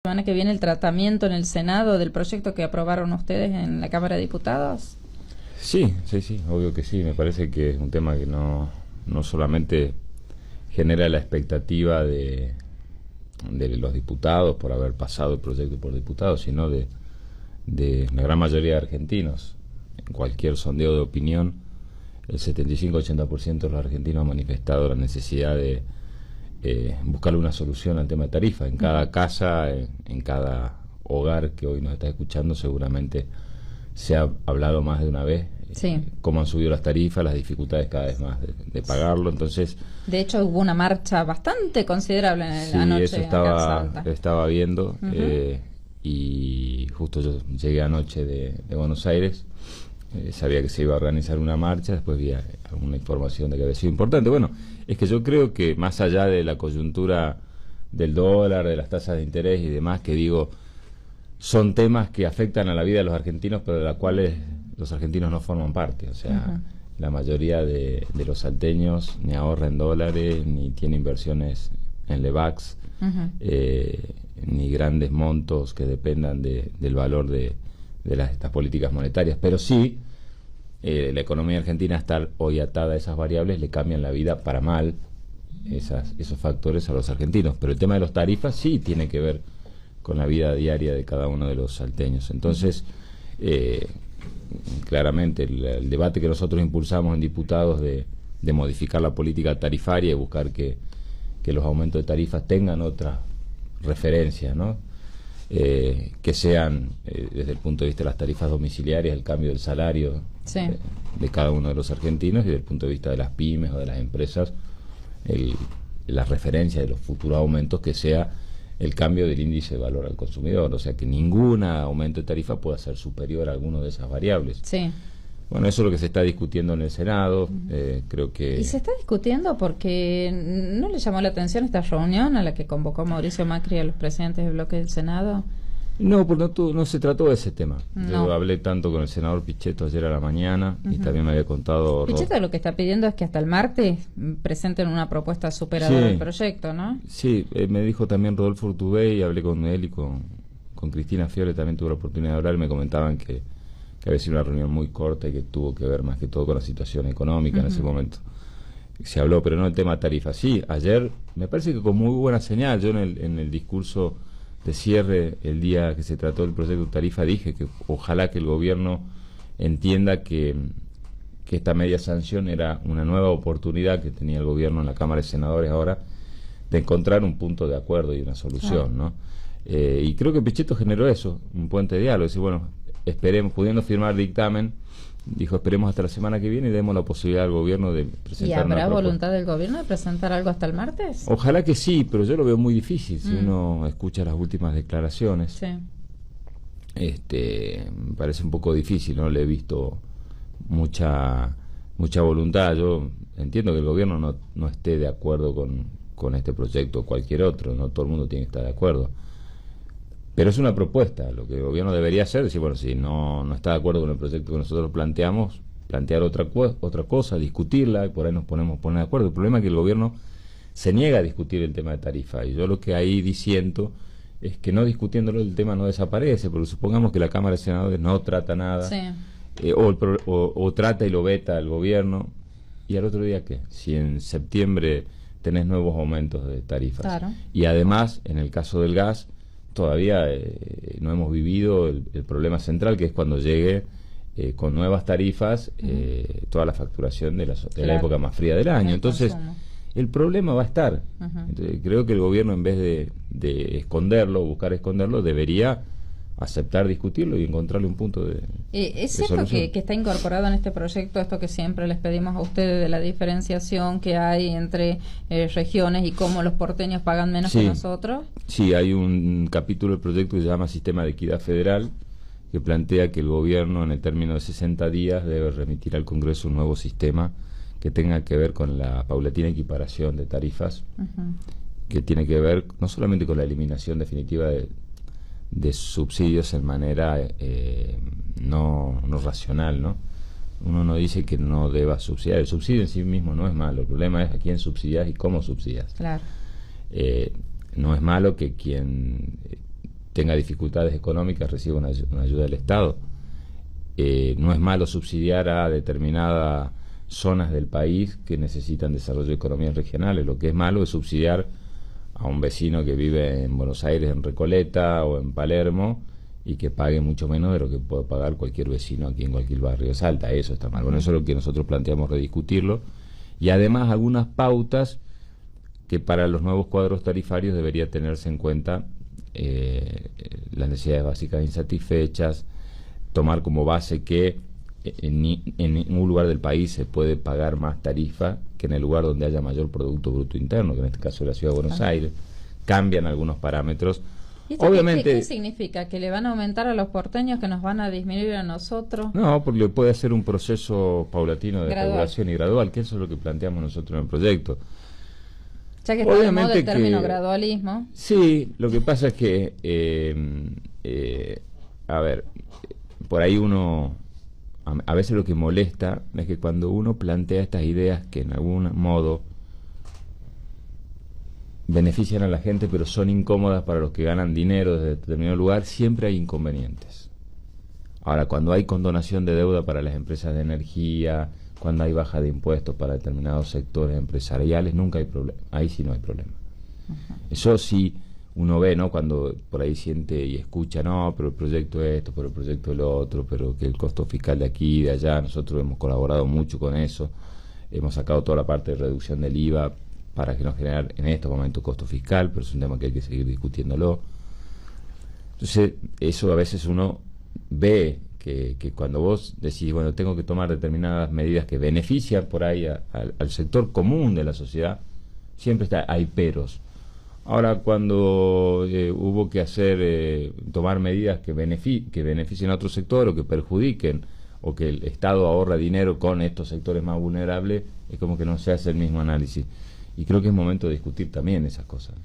semana que viene el tratamiento en el Senado del proyecto que aprobaron ustedes en la Cámara de Diputados? Sí, obvio que sí. Me parece que es un tema que no solamente genera la expectativa de los diputados por haber pasado el proyecto por diputados, sino de la gran mayoría de argentinos. En cualquier sondeo de opinión, el 75-80% de los argentinos han manifestado la necesidad de buscarle una solución al tema de tarifa. En cada casa, en cada hogar que hoy nos está escuchando, seguramente se ha hablado más de una vez cómo han subido las tarifas, las dificultades cada vez más de pagarlo. Entonces, de hecho hubo una marcha bastante considerable en la noche. Sí, eso estaba viendo. Y justo yo llegué anoche de Buenos Aires. Sabía que se iba a organizar una marcha, después vi alguna información de que había sido importante. Bueno, es que yo creo que más allá de la coyuntura del dólar, de las tasas de interés y demás, que digo, son temas que afectan a la vida de los argentinos, pero de las cuales los argentinos no forman parte. O sea, la mayoría de los salteños ni ahorra en dólares, ni tiene inversiones en Levax, ni grandes montos que dependan del valor de estas políticas monetarias, pero sí la economía argentina, estar hoy atada a esas variables, le cambian la vida para mal esos factores a los argentinos. Pero el tema de las tarifas sí tiene que ver con la vida diaria de cada uno de los salteños. Entonces, claramente el debate que nosotros impulsamos en diputados de modificar la política tarifaria y buscar que los aumentos de tarifas tengan otra referencia, ¿no? Que sean, desde el punto de vista de las tarifas domiciliarias, el cambio del salario de cada uno de los argentinos, y desde el punto de vista de las pymes o de las empresas, la referencia de los futuros aumentos, que sea el cambio del índice de valor al consumidor. O sea, que ningún aumento de tarifa pueda ser superior a alguna de esas variables. Bueno, eso es lo que se está discutiendo en el Senado. Creo que... ¿Y se está discutiendo porque no le llamó la atención esta reunión a la que convocó Mauricio Macri a los presidentes del bloque del Senado? No, porque no se trató de ese tema. Yo hablé tanto con el senador Pichetto ayer a la mañana, y también me había contado... Pichetto lo que está pidiendo es que hasta el martes presenten una propuesta superadora del proyecto, ¿no? Sí, me dijo también Rodolfo Urtubey, y hablé con él y con Cristina Fiore, también tuve la oportunidad de hablar, y me comentaban que había sido una reunión muy corta y que tuvo que ver más que todo con la situación económica en ese momento. Se habló, pero no el tema tarifa. Sí, ayer me parece que con muy buena señal. Yo en el discurso de cierre, el día que se trató del proyecto de tarifa, dije que ojalá que el gobierno entienda que esta media sanción era una nueva oportunidad que tenía el gobierno en la Cámara de Senadores ahora de encontrar un punto de acuerdo y una solución, ¿no? Y creo que Pichetto generó eso, un puente de diálogo. Decir, bueno, esperemos, pudiendo firmar dictamen, dijo, esperemos hasta la semana que viene y demos la posibilidad al gobierno de presentar. ¿Y habrá voluntad del gobierno de presentar algo hasta el martes? Ojalá que sí, pero yo lo veo muy difícil si uno escucha las últimas declaraciones. Me parece un poco difícil, no le he visto mucha voluntad. Yo entiendo que el gobierno no esté de acuerdo con este proyecto o cualquier otro, no todo el mundo tiene que estar de acuerdo. Pero es una propuesta. Lo que el gobierno debería hacer es decir, bueno, si no está de acuerdo con el proyecto que nosotros planteamos, plantear otra cosa, discutirla, y por ahí nos poner de acuerdo. El problema es que el gobierno se niega a discutir el tema de tarifa, y yo lo que ahí disiento es que no discutiéndolo el tema no desaparece, porque supongamos que la Cámara de Senadores no trata nada, o trata y lo veta el gobierno, y al otro día, ¿qué? Si en septiembre tenés nuevos aumentos de tarifas, y además, en el caso del gas, todavía no hemos vivido el problema central, que es cuando llegue con nuevas tarifas toda la facturación de la época más fría del año. Entonces, el problema va a estar. Entonces, creo que el gobierno, en vez de esconderlo, buscar esconderlo, debería aceptar discutirlo y encontrarle un punto de ¿Es cierto que está incorporado en este proyecto esto que siempre les pedimos a ustedes de la diferenciación que hay entre regiones y cómo los porteños pagan menos que nosotros? Sí, hay un capítulo del proyecto que se llama Sistema de Equidad Federal, que plantea que el gobierno en el término de 60 días debe remitir al Congreso un nuevo sistema que tenga que ver con la paulatina equiparación de tarifas, que tiene que ver no solamente con la eliminación definitiva de subsidios en manera no racional, ¿no? Uno no dice que no deba subsidiar. El subsidio en sí mismo no es malo. El problema es a quién subsidias y cómo subsidias. Claro. No es malo que quien tenga dificultades económicas reciba una ayuda del Estado. No es malo subsidiar a determinadas zonas del país que necesitan desarrollo de economías regionales. Lo que es malo es subsidiar a un vecino que vive en Buenos Aires, en Recoleta o en Palermo, y que pague mucho menos de lo que puede pagar cualquier vecino aquí en cualquier barrio de Salta. Eso está mal. Bueno, eso es lo que nosotros planteamos rediscutirlo. Y además algunas pautas que para los nuevos cuadros tarifarios debería tenerse en cuenta las necesidades básicas insatisfechas, tomar como base que en un lugar del país se puede pagar más tarifa que en el lugar donde haya mayor Producto Bruto Interno, que en este caso es la Ciudad de Buenos Aires. Cambian algunos parámetros. Obviamente, ¿qué significa? ¿Que le van a aumentar a los porteños, que nos van a disminuir a nosotros? No, porque puede ser un proceso paulatino de regulación y gradual, que eso es lo que planteamos nosotros en el proyecto. Ya que está de moda el término gradualismo. Sí, lo que pasa es que, a ver, por ahí uno, a veces lo que molesta es que cuando uno plantea estas ideas que en algún modo benefician a la gente, pero son incómodas para los que ganan dinero desde determinado lugar, siempre hay inconvenientes. Ahora, cuando hay condonación de deuda para las empresas de energía, cuando hay baja de impuestos para determinados sectores empresariales, nunca hay problema. Ahí sí no hay problema. Eso sí uno ve, ¿no? Cuando por ahí siente y escucha, no, pero el proyecto es esto, pero el proyecto es lo otro, pero que el costo fiscal de aquí y de allá, nosotros hemos colaborado mucho con eso, hemos sacado toda la parte de reducción del IVA para que no generar en estos momentos costo fiscal, pero es un tema que hay que seguir discutiéndolo. Entonces, eso a veces uno ve que cuando vos decís, bueno, tengo que tomar determinadas medidas que benefician por ahí al sector común de la sociedad, siempre hay peros. Ahora, cuando hubo que tomar medidas que beneficien a otro sector o que perjudiquen, o que el Estado ahorra dinero con estos sectores más vulnerables, es como que no se hace el mismo análisis. Y creo que es momento de discutir también esas cosas.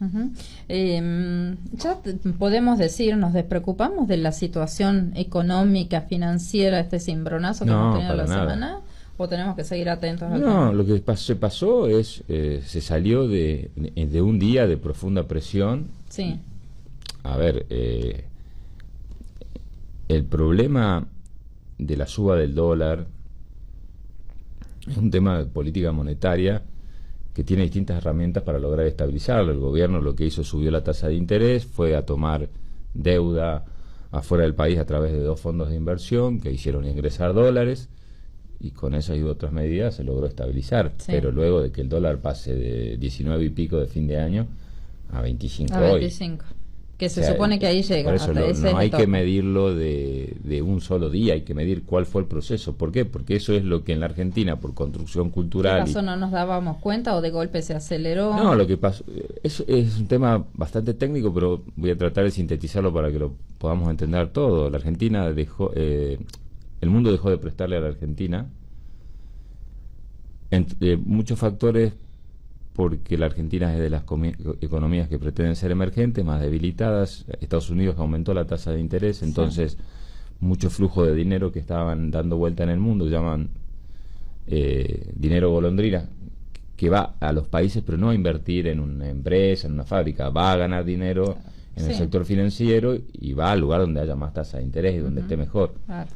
Ya podemos decir, ¿nos despreocupamos de la situación económica, financiera, este cimbronazo que hemos tenido la semana? ¿O tenemos que seguir atentos al tema? No, lo que se pasó es, se salió de un día de profunda presión. Sí. A ver, el problema de la suba del dólar es un tema de política monetaria que tiene distintas herramientas para lograr estabilizarlo. El gobierno lo que hizo, subió la tasa de interés, fue a tomar deuda afuera del país a través de 2 fondos de inversión que hicieron ingresar dólares, y con esas y otras medidas se logró estabilizar. Sí. Pero luego de que el dólar pase de 19 y pico de fin de año a 25 hoy. 25. Que se supone que ahí llega. Por eso no hay que medirlo de un solo día, hay que medir cuál fue el proceso. ¿Por qué? Porque eso es lo que en la Argentina, por construcción cultural... ¿Qué pasó? ¿No nos dábamos cuenta o de golpe se aceleró? No, lo que pasó... Es un tema bastante técnico, pero voy a tratar de sintetizarlo para que lo podamos entender todo. La Argentina dejó... el mundo dejó de prestarle a la Argentina muchos factores, porque la Argentina es de las economías que pretenden ser emergentes, más debilitadas. Estados Unidos aumentó la tasa de interés, entonces mucho flujo de dinero que estaban dando vuelta en el mundo, llaman dinero golondrina, que va a los países, pero no a invertir en una empresa, en una fábrica, va a ganar dinero en el sector financiero y va al lugar donde haya más tasa de interés y donde esté mejor. Claro.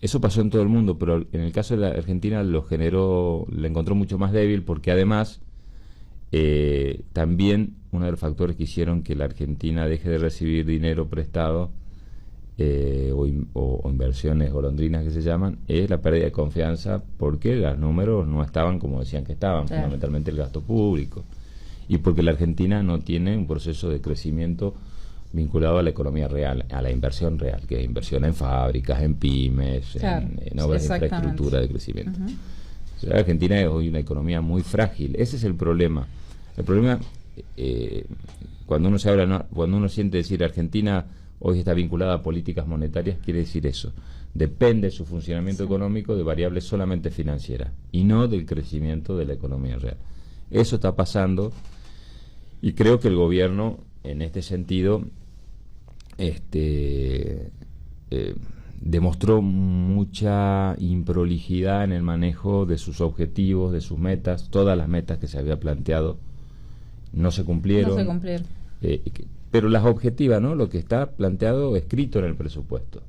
Eso pasó en todo el mundo, pero en el caso de la Argentina lo encontró mucho más débil, porque además también uno de los factores que hicieron que la Argentina deje de recibir dinero prestado o inversiones golondrinas que se llaman, es la pérdida de confianza, porque los números no estaban como decían que estaban, fundamentalmente el gasto público, y porque la Argentina no tiene un proceso de crecimiento vinculado a la economía real, a la inversión real, que es inversión en fábricas, en pymes, en obras de infraestructura de crecimiento. O sea, Argentina es hoy una economía muy frágil. Ese es el problema. El problema, cuando uno cuando uno siente decir Argentina hoy está vinculada a políticas monetarias, quiere decir eso. Depende su funcionamiento económico de variables solamente financieras y no del crecimiento de la economía real. Eso está pasando, y creo que el gobierno, en este sentido, demostró mucha improlijidad en el manejo de sus objetivos, de sus metas. Todas las metas que se había planteado no se cumplieron. pero las objetivas, ¿no? Lo que está planteado, escrito en el presupuesto.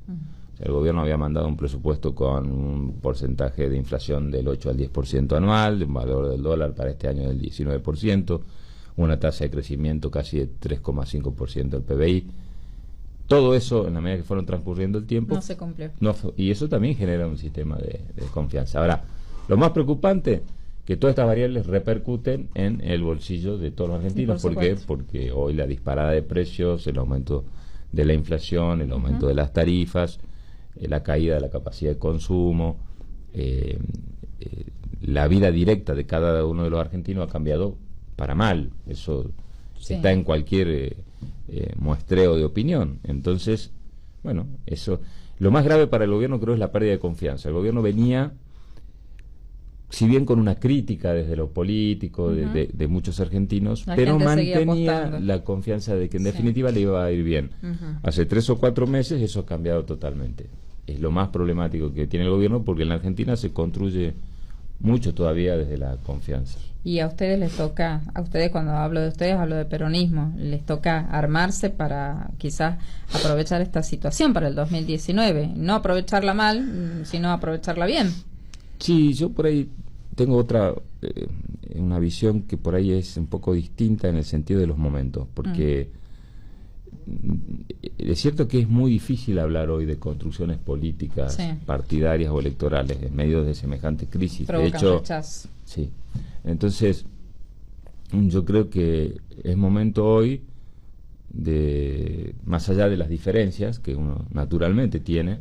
O sea, el gobierno había mandado un presupuesto con un porcentaje de inflación del 8 al 10% anual, un valor del dólar para este año del 19%, una tasa de crecimiento casi de 3,5% del PBI. Todo eso, en la medida que fueron transcurriendo el tiempo, no se cumplió. Y eso también genera un sistema de confianza. Ahora, lo más preocupante, que todas estas variables repercuten en el bolsillo de todos los argentinos. ¿Por qué? Porque hoy la disparada de precios, el aumento de la inflación, el aumento de las tarifas, la caída de la capacidad de consumo, la vida directa de cada uno de los argentinos ha cambiado para mal. Eso está en cualquier muestreo de opinión. Entonces, bueno, eso, lo más grave para el gobierno creo es la pérdida de confianza. El gobierno venía, si bien con una crítica desde lo político, de muchos argentinos, pero mantenía la confianza de que en definitiva le iba a ir bien. Hace 3 o 4 meses eso ha cambiado totalmente. Es lo más problemático que tiene el gobierno, porque en la Argentina se construye mucho todavía desde la confianza. Y a ustedes les toca, a ustedes, cuando hablo de ustedes, hablo de peronismo, les toca armarse para quizás aprovechar esta situación para el 2019, no aprovecharla mal, sino aprovecharla bien. Sí, yo por ahí tengo una visión que por ahí es un poco distinta en el sentido de los momentos, porque es cierto que es muy difícil hablar hoy de construcciones políticas partidarias o electorales en medio de semejante crisis. Provocan de hecho, rechazo. Sí. Entonces, yo creo que es momento hoy de, más allá de las diferencias que uno naturalmente tiene,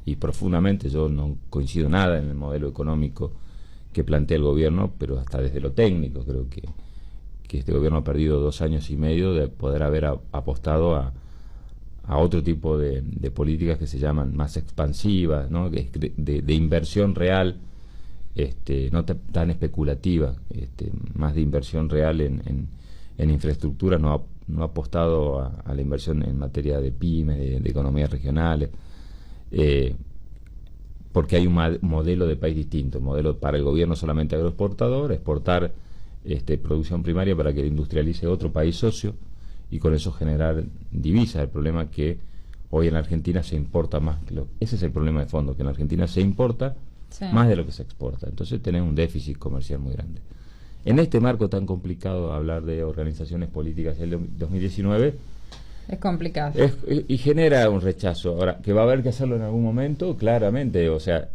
y profundamente yo no coincido nada en el modelo económico que plantea el gobierno, pero hasta desde lo técnico creo que este gobierno ha perdido 2 años y medio de poder haber apostado a otro tipo de políticas que se llaman más expansivas, ¿no? de inversión real, no tan especulativa, más de inversión real en infraestructura. No ha apostado a la inversión en materia de pymes, de economías regionales, porque hay un modelo de país distinto, un modelo para el gobierno solamente agroexportador, exportar producción primaria para que industrialice otro país socio y con eso generar divisas. El problema es que hoy en la Argentina se importa más, ese es el problema de fondo, que en la Argentina se importa más de lo que se exporta. Entonces tenemos un déficit comercial muy grande. En este marco tan complicado, hablar de organizaciones políticas del 2019 es complicado. Y genera un rechazo. Ahora, que va a haber que hacerlo en algún momento, claramente. O sea,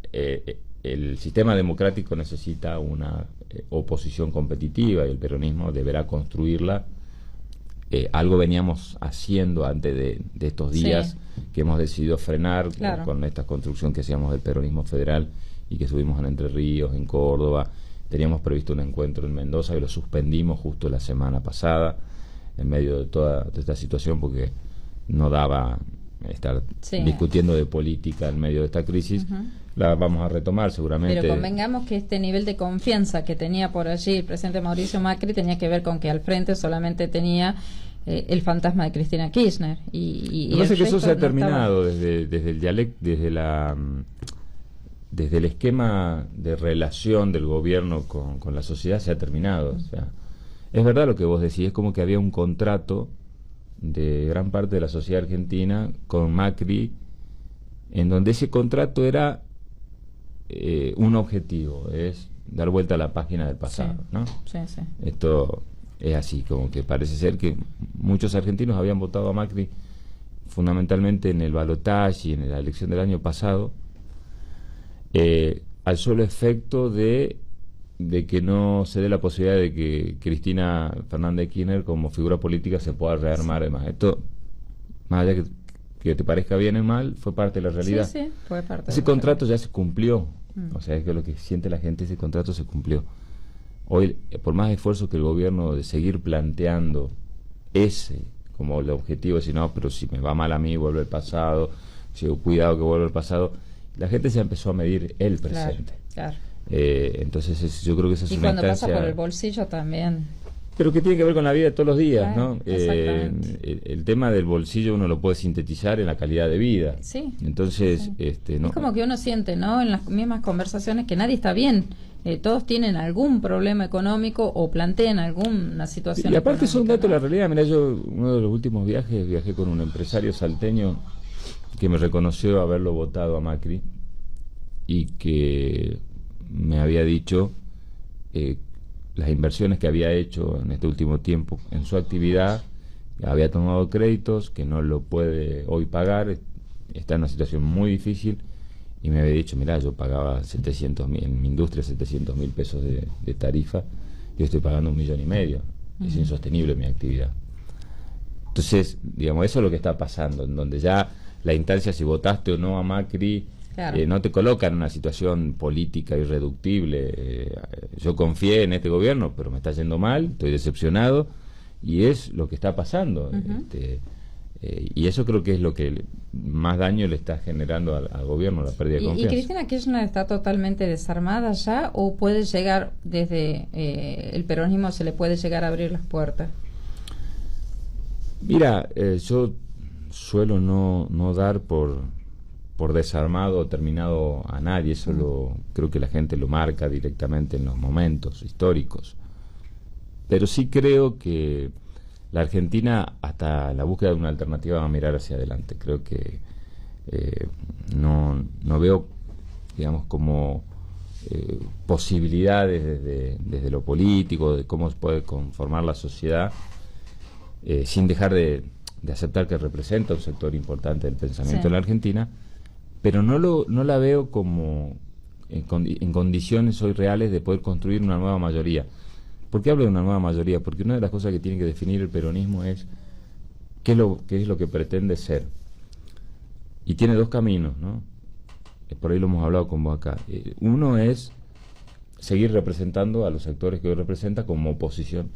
el sistema democrático necesita una oposición competitiva y el peronismo deberá construirla. Algo veníamos haciendo antes de estos días que hemos decidido frenar con esta construcción que hacíamos del peronismo federal y que subimos en Entre Ríos, en Córdoba. Teníamos previsto un encuentro en Mendoza y lo suspendimos justo la semana pasada en medio de toda esta situación, porque no daba estar discutiendo de política en medio de esta crisis. La vamos a retomar seguramente. Pero convengamos que este nivel de confianza que tenía por allí el presidente Mauricio Macri tenía que ver con que al frente solamente tenía el fantasma de Cristina Kirchner. Y no sé que eso se ha terminado desde el dialecto, desde el esquema de relación del gobierno con la sociedad se ha terminado. O sea, es verdad lo que vos decís, es como que había un contrato de gran parte de la sociedad argentina con Macri, en donde ese contrato era un objetivo, es dar vuelta a la página del pasado, ¿no? Esto es así, como que parece ser que muchos argentinos habían votado a Macri fundamentalmente en el balotaje y en la elección del año pasado, al solo efecto de que no se dé la posibilidad de que Cristina Fernández de Kirchner como figura política se pueda rearmar. Además, esto, más allá que te parezca bien o mal, fue parte de la realidad. Fue parte. Ese contrato ya se cumplió. O sea, es que lo que siente la gente, ese contrato se cumplió. Hoy, por más esfuerzo que el gobierno de seguir planteando ese como el objetivo, de decir, no, pero si me va mal a mí, vuelve el pasado, si cuidado que vuelve el pasado, la gente se empezó a medir el presente. Claro. Entonces yo creo que esa es una instancia. Y cuando pasa por el bolsillo también. Pero que tiene que ver con la vida de todos los días, ¿no? El tema del bolsillo uno lo puede sintetizar en la calidad de vida. Sí. Entonces, no. Es como que uno siente, ¿no? En las mismas conversaciones que nadie está bien todos tienen algún problema económico o plantean alguna situación y aparte son datos de la ¿no? realidad. Mira, yo uno de los últimos viajes viajé con un empresario salteño que me reconoció haberlo votado a Macri y que me había dicho las inversiones que había hecho en este último tiempo en su actividad, había tomado créditos que no lo puede hoy pagar, está en una situación muy difícil, y me había dicho, mirá, yo pagaba 700.000 en mi industria, 700.000 pesos de tarifa, yo estoy pagando 1,5 millones, es insostenible mi actividad. Entonces, digamos, eso es lo que está pasando, en donde ya la instancia, si votaste o no a Macri, claro, no te coloca en una situación política irreductible. Yo confié en este gobierno, pero me está yendo mal, estoy decepcionado, y es lo que está pasando. Y eso creo que es lo que más daño le está generando al gobierno, la pérdida de confianza. ¿Y Cristina Kirchner está totalmente desarmada ya, o puede llegar desde el peronismo, se le puede llegar a abrir las puertas? Mira, yo suelo no dar por desarmado o terminado a nadie, eso creo que la gente lo marca directamente en los momentos históricos. Pero sí creo que la Argentina, hasta la búsqueda de una alternativa, va a mirar hacia adelante. Creo que no veo, digamos, como posibilidades desde lo político, de cómo se puede conformar la sociedad, sin dejar de aceptar que representa un sector importante del pensamiento en la Argentina, pero no la veo como en condiciones hoy reales de poder construir una nueva mayoría. ¿Por qué hablo de una nueva mayoría? Porque una de las cosas que tiene que definir el peronismo es qué es lo que pretende ser. Y tiene dos caminos, ¿no? Por ahí lo hemos hablado con vos acá. Uno es seguir representando a los sectores que hoy representa como oposición.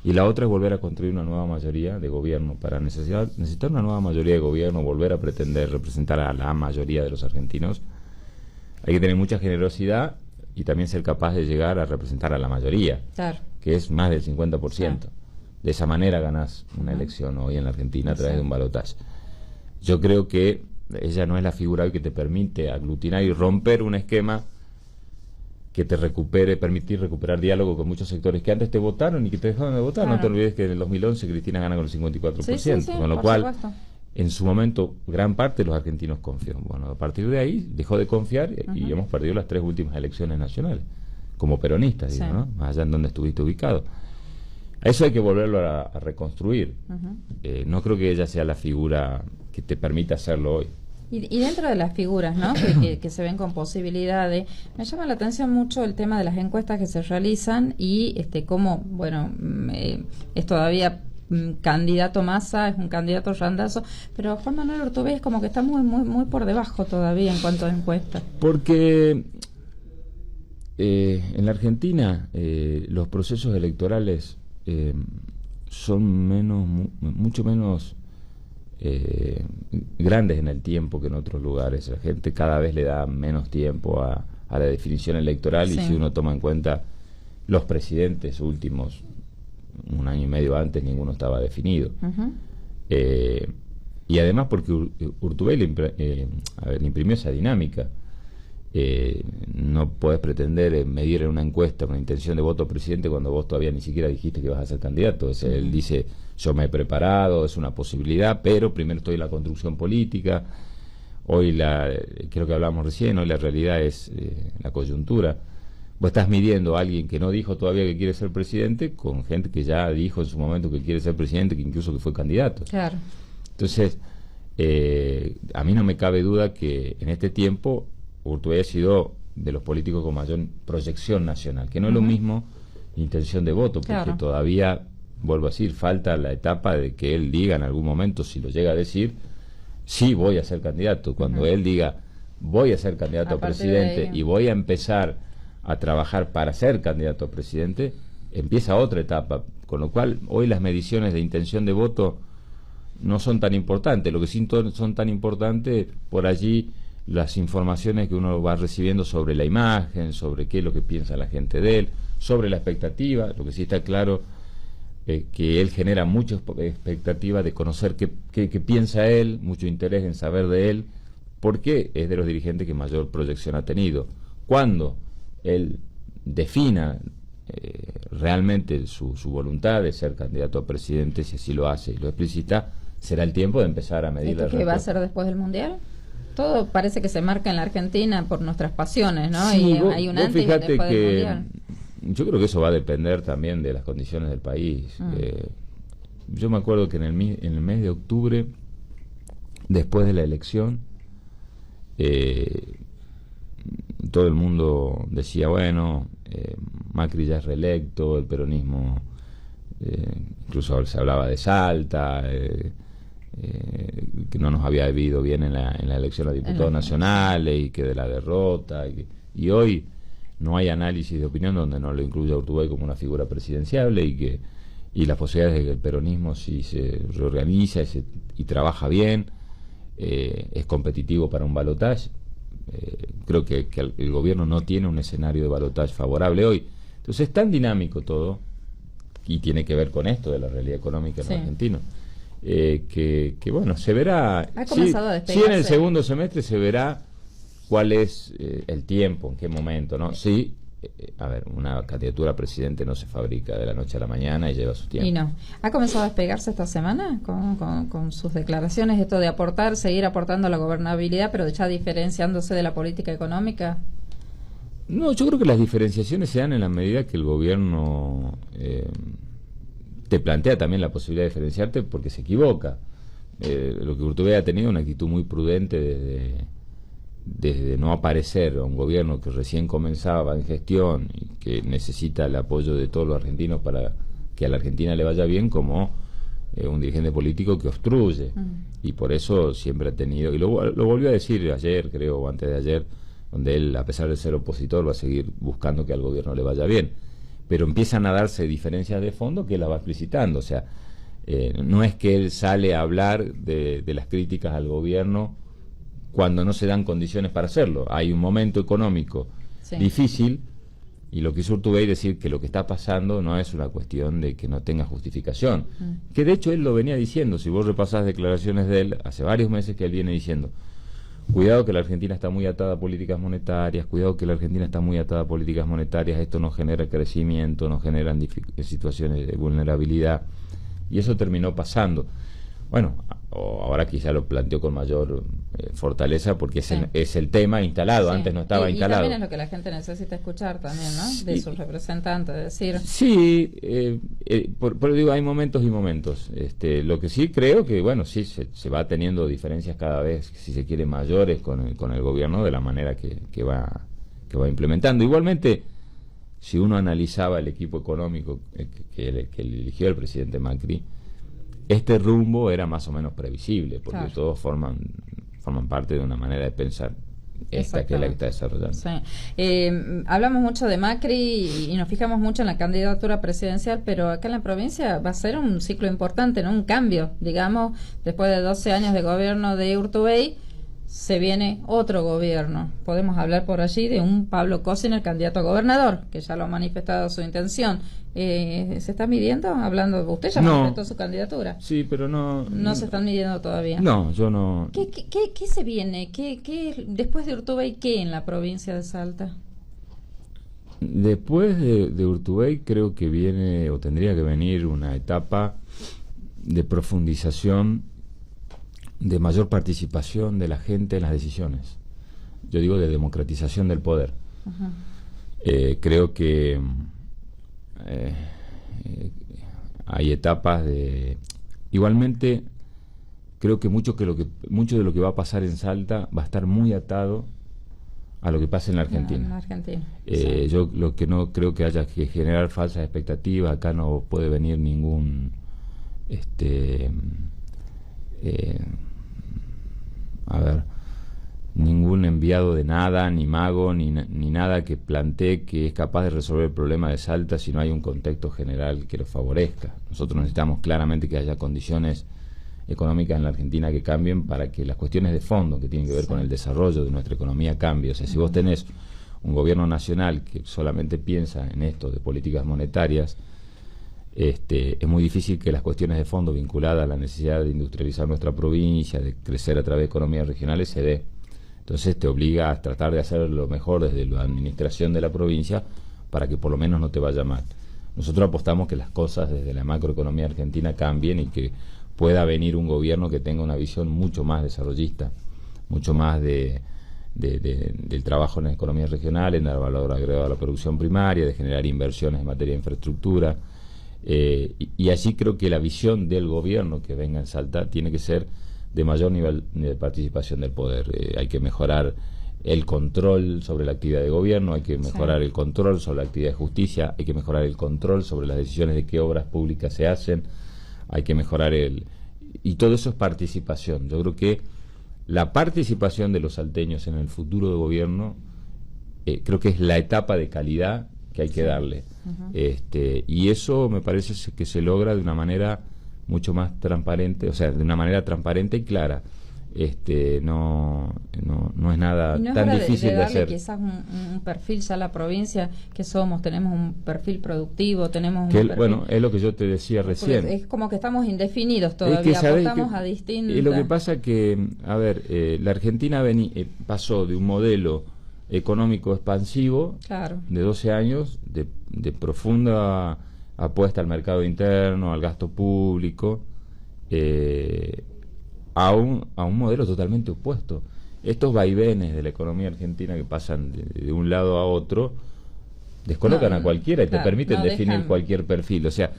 Y la otra es volver a construir una nueva mayoría de gobierno. Para necesitar una nueva mayoría de gobierno, volver a pretender representar a la mayoría de los argentinos, hay que tener mucha generosidad y también ser capaz de llegar a representar a la mayoría, claro, que es más del 50%. Claro. De esa manera ganás una elección hoy en la Argentina a través de un balotaje. Yo creo que ella no es la figura hoy que te permite aglutinar y romper un esquema que te permitir recuperar diálogo con muchos sectores que antes te votaron y que te dejaron de votar. Claro. No te olvides que en el 2011 Cristina gana con el 54%, con lo cual, supuesto, en su momento, gran parte de los argentinos confió. Bueno, a partir de ahí dejó de confiar y hemos perdido las 3 últimas elecciones nacionales, como peronistas, digo, ¿no? Más allá en donde estuviste ubicado. A eso hay que volverlo a reconstruir. No creo que ella sea la figura que te permita hacerlo hoy. Y dentro de las figuras, ¿no? que se ven con posibilidades, me llama la atención mucho el tema de las encuestas que se realizan y cómo, bueno, es todavía candidato Massa, es un candidato Randazzo, pero Juan Manuel Urtubey es como que está muy por debajo todavía en cuanto a encuestas. Porque en la Argentina los procesos electorales son mucho menos grandes en el tiempo que en otros lugares. La gente cada vez le da menos tiempo a la definición electoral, y si uno toma en cuenta los presidentes últimos, 1 año y medio antes ninguno estaba definido. Y además porque Urtubey le imprimió esa dinámica. No podés pretender medir en una encuesta una intención de voto presidente cuando vos todavía ni siquiera dijiste que vas a ser candidato. Él dice, yo me he preparado, es una posibilidad, pero primero estoy en la construcción política. Hoy creo que hablamos recién, hoy la realidad es la coyuntura. Vos estás midiendo a alguien que no dijo todavía que quiere ser presidente con gente que ya dijo en su momento que quiere ser presidente, que incluso que fue candidato. Claro. Entonces, a mí no me cabe duda que en este tiempo Urtubey ha sido de los políticos con mayor proyección nacional, que no es lo mismo intención de voto, porque todavía, vuelvo a decir, falta la etapa de que él diga en algún momento, si lo llega a decir, sí voy a ser candidato. Cuando él diga voy a ser candidato a presidente y voy a empezar a trabajar para ser candidato a presidente, empieza otra etapa, con lo cual hoy las mediciones de intención de voto no son tan importantes. Lo que sí son tan importantes por allí las informaciones que uno va recibiendo sobre la imagen, sobre qué es lo que piensa la gente de él, sobre la expectativa. Lo que sí está claro que él genera mucha expectativa de conocer qué piensa él, mucho interés en saber de él, porque es de los dirigentes que mayor proyección ha tenido. Cuando él defina realmente su voluntad de ser candidato a presidente, si así lo hace y lo explicita, será el tiempo de empezar a medir ¿Esto qué va a ser después del Mundial? Todo parece que se marca en la Argentina por nuestras pasiones, ¿no? Sí, y hay un antes y un después del Mundial. Yo creo que eso va a depender también de las condiciones del país. Yo me acuerdo que en el mes de octubre, después de la elección, todo el mundo decía, bueno, Macri ya es reelecto, el peronismo, incluso se hablaba de Salta, que no nos había ido bien en la elección a diputados nacionales y que de la derrota. Y hoy no hay análisis de opinión donde no lo incluya Urtubey como una figura presidenciable y las posibilidades de que el peronismo, si se reorganiza y trabaja bien, es competitivo para un balotaje. Creo que el gobierno no tiene un escenario de balotaje favorable hoy. Entonces es tan dinámico todo, y tiene que ver con esto de la realidad económica en argentino, que bueno, se verá. Ha comenzado a despegarse. Sí, en el segundo semestre se verá cuál es el tiempo, en qué momento, ¿no? Sí, a ver, una candidatura a presidente no se fabrica de la noche a la mañana y lleva su tiempo. Y no. ¿Ha comenzado a despegarse esta semana con sus declaraciones, esto de seguir aportando a la gobernabilidad, pero ya diferenciándose de la política económica? No, yo creo que las diferenciaciones se dan en la medida que el gobierno te plantea también la posibilidad de diferenciarte porque se equivoca. Lo que Urtubey ha tenido una actitud muy prudente desde no aparecer a un gobierno que recién comenzaba en gestión y que necesita el apoyo de todos los argentinos para que a la Argentina le vaya bien, como un dirigente político que obstruye. Y por eso siempre ha tenido, y lo volvió a decir ayer, creo, o antes de ayer, donde él, a pesar de ser opositor, va a seguir buscando que al gobierno le vaya bien. Pero empiezan a darse diferencias de fondo que él las va explicitando. O sea, no es que él sale a hablar de las críticas al gobierno cuando no se dan condiciones para hacerlo. Hay un momento económico difícil, y lo que hizo Urtubey decir que lo que está pasando no es una cuestión de que no tenga justificación, que de hecho él lo venía diciendo. Si vos repasás declaraciones de él, hace varios meses que él viene diciendo: cuidado que la Argentina está muy atada a políticas monetarias, cuidado que la Argentina está muy atada a políticas monetarias, esto no genera crecimiento, no generan situaciones de vulnerabilidad, y eso terminó pasando. Bueno, ahora quizá lo planteó con mayor fortaleza porque es el tema instalado, antes no estaba instalado. Y también es lo que la gente necesita escuchar también, ¿no? De sus representantes, decir. Sí, por digo, hay momentos y momentos. Lo que sí creo que, bueno, sí, se va teniendo diferencias cada vez, si se quiere, mayores con el gobierno de la manera que va implementando. Igualmente, si uno analizaba el equipo económico que eligió el presidente Macri, este rumbo era más o menos previsible, porque todos forman parte de una manera de pensar esta que es la que está desarrollando. Sí. Hablamos mucho de Macri y nos fijamos mucho en la candidatura presidencial, pero acá en la provincia va a ser un ciclo importante, ¿no? Un cambio, digamos, después de 12 años de gobierno de Urtubey, se viene otro gobierno. Podemos hablar por allí de un Pablo Cosiner, candidato a gobernador, que ya lo ha manifestado su intención. ¿Se está midiendo? Hablando, usted ya manifestó su candidatura. Sí, pero no se están midiendo todavía. No, yo no. ¿Qué se viene? ¿Qué después de Urtubey, qué en la provincia de Salta? Después de Urtubey creo que viene, o tendría que venir, una etapa de profundización, de mayor participación de la gente en las decisiones. Yo digo de democratización del poder. Creo que hay etapas de... Igualmente, creo que mucho de lo que va a pasar en Salta va a estar muy atado a lo que pasa en la Argentina. Yo lo que no creo que haya que generar falsas expectativas. Acá no puede venir ningún ningún enviado de nada, ni mago, ni nada que plantee que es capaz de resolver el problema de Salta si no hay un contexto general que lo favorezca. Nosotros necesitamos claramente que haya condiciones económicas en la Argentina que cambien para que las cuestiones de fondo que tienen que ver con el desarrollo de nuestra economía cambien. O sea, si vos tenés un gobierno nacional que solamente piensa en esto de políticas monetarias, es muy difícil que las cuestiones de fondo vinculadas a la necesidad de industrializar nuestra provincia, de crecer a través de economías regionales, se dé. Entonces te obliga a tratar de hacer lo mejor desde la administración de la provincia para que por lo menos no te vaya mal. Nosotros apostamos que las cosas desde la macroeconomía argentina cambien y que pueda venir un gobierno que tenga una visión mucho más desarrollista, mucho más del trabajo en la economía regional, en el valor agregado a la producción primaria, de generar inversiones en materia de infraestructura. Y allí creo que la visión del gobierno que venga en Salta tiene que ser de mayor nivel de participación del poder. Hay que mejorar el control sobre la actividad de gobierno, hay que mejorar el control sobre la actividad de justicia, hay que mejorar el control sobre las decisiones de qué obras públicas se hacen, hay que mejorar y todo eso es participación. Yo creo que la participación de los salteños en el futuro de gobierno creo que es la etapa de calidad que hay que darle. Y eso me parece que se logra de una manera mucho más transparente, o sea, de una manera transparente y clara. No es nada tan difícil de hacer. Quizás un perfil ya a la provincia que somos, tenemos un perfil productivo, tenemos un perfil, bueno, es lo que yo te decía recién. Es como que estamos indefinidos todavía, es que aportamos a distintas. Y lo que pasa que, a ver, la Argentina pasó de un modelo económico expansivo de 12 años, de profunda apuesta al mercado interno, al gasto público, a un modelo totalmente opuesto. Estos vaivenes de la economía argentina que pasan de un lado a otro descolocan a cualquiera y te permiten definir cualquier perfil. O sea,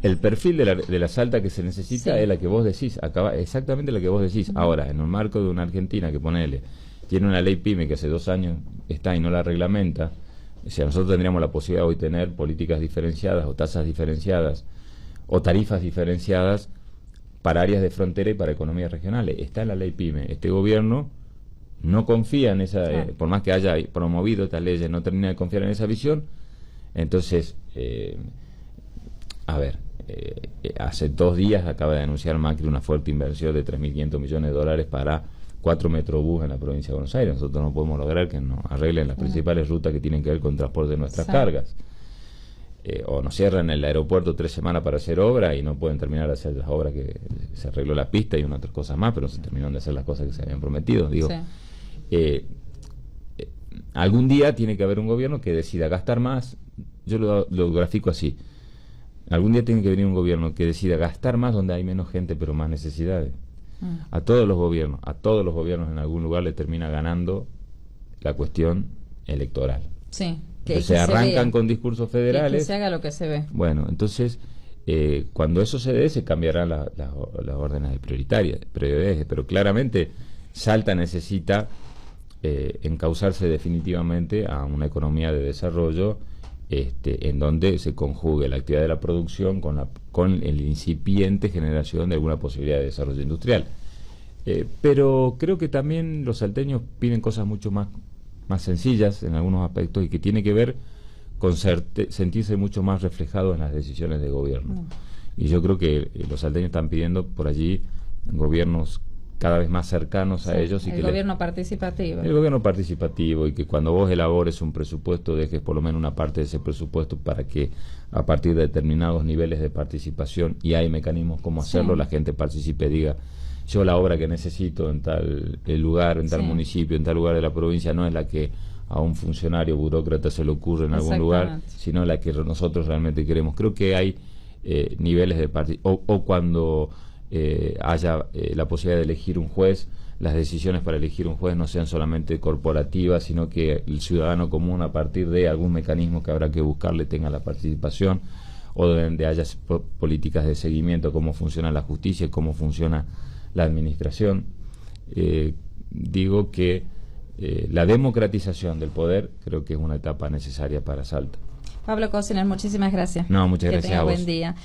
el perfil de la Salta que se necesita es la que vos decís, exactamente la que vos decís. Ahora, en el marco de una Argentina que tiene una ley PYME que hace 2 años está y no la reglamenta, o sea, nosotros tendríamos la posibilidad de hoy tener políticas diferenciadas o tasas diferenciadas o tarifas diferenciadas para áreas de frontera y para economías regionales. Está en la ley PYME. Este gobierno no confía en esa, por más que haya promovido estas leyes, no termina de confiar en esa visión. Entonces, hace 2 días acaba de anunciar Macri una fuerte inversión de 3.500 millones de dólares para 4 metrobús en la provincia de Buenos Aires. Nosotros no podemos lograr que nos arreglen las principales rutas que tienen que ver con transporte de nuestras cargas. O nos cierran el aeropuerto 3 semanas para hacer obra y no pueden terminar de hacer las obras que se arregló la pista y unas otras cosas más, pero no se terminaron de hacer las cosas que se habían prometido. Digo, algún día tiene que haber un gobierno que decida gastar más. Yo lo grafico así. Algún día tiene que venir un gobierno que decida gastar más donde hay menos gente pero más necesidades. A todos los gobiernos en algún lugar le termina ganando la cuestión electoral. Entonces arrancan con discursos federales. Que se haga lo que se ve. Bueno, entonces cuando eso se dé se cambiarán las órdenes de prioridades, pero claramente Salta necesita encauzarse definitivamente a una economía de desarrollo en donde se conjugue la actividad de la producción con el incipiente generación de alguna posibilidad de desarrollo industrial. Pero creo que también los salteños piden cosas mucho más sencillas en algunos aspectos y que tiene que ver con sentirse mucho más reflejados en las decisiones de gobierno. Y yo creo que los salteños están pidiendo por allí gobiernos cada vez más cercanos a ellos. El gobierno participativo. El gobierno participativo, y que cuando vos elabores un presupuesto dejes por lo menos una parte de ese presupuesto para que a partir de determinados niveles de participación, y hay mecanismos como hacerlo, la gente participe, diga: yo la obra que necesito en tal lugar, en tal municipio, en tal lugar de la provincia, no es la que a un funcionario burócrata se le ocurre en algún lugar, sino la que nosotros realmente queremos. Creo que hay niveles de participación, o cuando haya la posibilidad de elegir un juez, las decisiones para elegir un juez no sean solamente corporativas, sino que el ciudadano común, a partir de algún mecanismo que habrá que buscarle, tenga la participación, o donde haya políticas de seguimiento, cómo funciona la justicia y cómo funciona la administración. Digo que la democratización del poder creo que es una etapa necesaria para Salta. Pablo Cosiner, muchísimas gracias. No, muchas gracias a vos. Buen día.